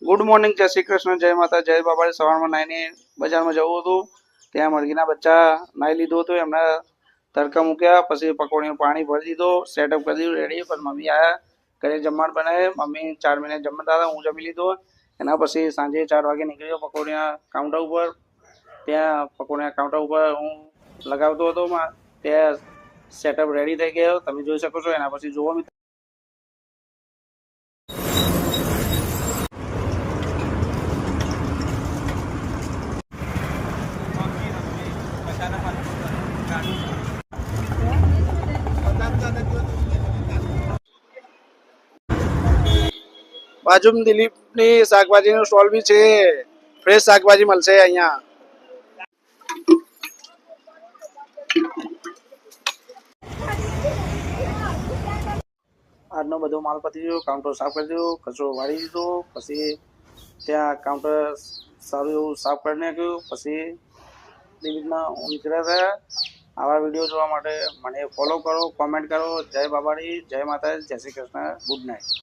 Good morning, જય શ્રી કૃષ્ણ, જય માતા, જય બાબા। સવારમાં નાઈને બજારમાં જવું હતું, ત્યાં મરઘીના બચ્ચા નાઈ લીધું હતું, એમને તડકા મૂક્યા, પછી પકોડીનું પાણી ભરી દીધો, સેટઅપ કરી દીધું રેડી। પણ મમ્મી આવ્યા, ઘરે જમવાનું બનાવે, મમ્મી 4 મહિને જમતા હતા, હું જમી લીધો। એના પછી સાંજે 4 વાગે નીકળ્યો પકોડીના કાઉન્ટર ઉપર। ત્યાં પકોડીના કાઉન્ટર ઉપર હું લગાવતો હતો, ત્યાં સેટઅપ રેડી થઈ ગયો, તમે જોઈ શકો છો। એના પછી જુઓ મિત્રો, બાજુમાં દિલીપની શાકભાજીનો સ્ટોલ બી છે, ફ્રેશ શાકભાજી મળશે અહીંયા। આજનો બધો માલ પતી ગયો, કાઉન્ટર સાફ કરી દીધું, કચરો વાળી દીધો, પછી ત્યાં કાઉન્ટર સારું એવું સાફ કરી નાખ્યું। પછી દિલીપના નીકળ્યા હતા। આવા વિડીયો જોવા માટે મને ફોલો કરો, કોમેન્ટ કરો। જય બાબાડી, જય માતા, જય શ્રી કૃષ્ણ, ગુડ નાઇટ।